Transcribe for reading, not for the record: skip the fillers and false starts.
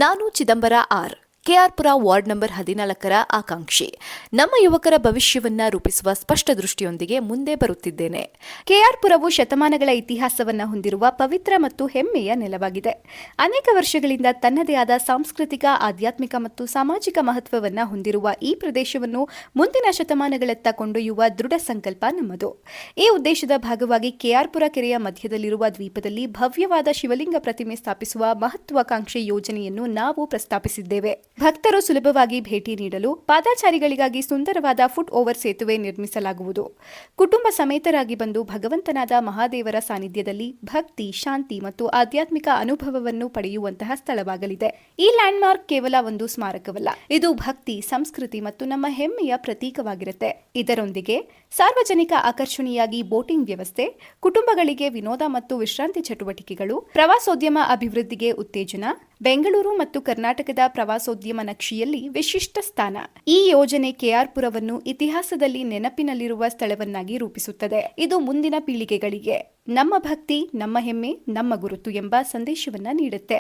ನಾನು Chidambara R, KR Pura ward number 14ರ ಆಕಾಂಕ್ಷಿ. ನಮ್ಮ ಯುವಕರ ಭವಿಷ್ಯವನ್ನ ರೂಪಿಸುವ ಸ್ಪಷ್ಟ ದೃಷ್ಟಿಯೊಂದಿಗೆ ಮುಂದೆ ಬರುತ್ತಿದ್ದೇನೆ. ಕೆಆರ್ಪುರವು ಶತಮಾನಗಳ ಇತಿಹಾಸವನ್ನ ಹೊಂದಿರುವ ಪವಿತ್ರ ಮತ್ತು ಹೆಮ್ಮೆಯ ನೆಲವಾಗಿದೆ. ಅನೇಕ ವರ್ಷಗಳಿಂದ ತನ್ನದೇ ಆದ ಸಾಂಸ್ಕೃತಿಕ, ಆಧ್ಯಾತ್ಮಿಕ ಮತ್ತು ಸಾಮಾಜಿಕ ಮಹತ್ವವನ್ನ ಹೊಂದಿರುವ ಈ ಪ್ರದೇಶವನ್ನು ಮುಂದಿನ ಶತಮಾನಗಳತ್ತ ಕೊಂಡೊಯ್ಯುವ ದೃಢ ಸಂಕಲ್ಪ ನಮ್ಮದು. ಈ ಉದ್ದೇಶದ ಭಾಗವಾಗಿ ಕೆಆರ್ಪುರ ಕೆರೆಯ ಮಧ್ಯದಲ್ಲಿರುವ ದ್ವೀಪದಲ್ಲಿ ಭವ್ಯವಾದ ಶಿವಲಿಂಗ ಪ್ರತಿಮೆ ಸ್ಥಾಪಿಸುವ ಮಹತ್ವಾಕಾಂಕ್ಷಿ ಯೋಜನೆಯನ್ನು ನಾವು ಪ್ರಸ್ತಾಪಿಸಿದ್ದೇವೆ. ಭಕ್ತರು ಸುಲಭವಾಗಿ ಭೇಟಿ ನೀಡಲು ಪಾದಾಚಾರಿಗಳಿಗಾಗಿ ಸುಂದರವಾದ ಫುಟ್ ಓವರ್ ಸೇತುವೆ ನಿರ್ಮಿಸಲಾಗುವುದು. ಕುಟುಂಬ ಸಮೇತರಾಗಿ ಬಂದು ಭಗವಂತನಾದ ಮಹಾದೇವರ ಸಾನ್ನಿಧ್ಯದಲ್ಲಿ ಭಕ್ತಿ, ಶಾಂತಿ ಮತ್ತು ಆಧ್ಯಾತ್ಮಿಕ ಅನುಭವವನ್ನು ಪಡೆಯುವಂತಹ ಸ್ಥಳವಾಗಲಿದೆ. ಈ ಲ್ಯಾಂಡ್ಮಾರ್ಕ್ ಕೇವಲ ಒಂದು ಸ್ಮಾರಕವಲ್ಲ, ಇದು ಭಕ್ತಿ, ಸಂಸ್ಕೃತಿ ಮತ್ತು ನಮ್ಮ ಹೆಮ್ಮೆಯ ಪ್ರತೀಕವಾಗಿರುತ್ತೆ. ಇದರೊಂದಿಗೆ ಸಾರ್ವಜನಿಕ ಆಕರ್ಷಣೆಯಾಗಿ ಬೋಟಿಂಗ್ ವ್ಯವಸ್ಥೆ, ಕುಟುಂಬಗಳಿಗೆ ವಿನೋದ ಮತ್ತು ವಿಶ್ರಾಂತಿ ಚಟುವಟಿಕೆಗಳು, ಪ್ರವಾಸೋದ್ಯಮ ಅಭಿವೃದ್ಧಿಗೆ ಉತ್ತೇಜನ, ಬೆಂಗಳೂರು ಮತ್ತು ಕರ್ನಾಟಕದ ಪ್ರವಾಸೋದ್ಯಮ ನಕ್ಷೆಯಲ್ಲಿ ವಿಶಿಷ್ಟ ಸ್ಥಾನ. ಈ ಯೋಜನೆ ಕೆಆರ್ಪುರವನ್ನು ಇತಿಹಾಸದಲ್ಲಿ ನೆನಪಿನಲ್ಲಿರುವ ಸ್ಥಳವನ್ನಾಗಿ ರೂಪಿಸುತ್ತದೆ. ಇದು ಮುಂದಿನ ಪೀಳಿಗೆಗಳಿಗೆ ನಮ್ಮ ಭಕ್ತಿ, ನಮ್ಮ ಹೆಮ್ಮೆ, ನಮ್ಮ ಗುರುತು ಎಂಬ ಸಂದೇಶವನ್ನ ನೀಡುತ್ತೆ.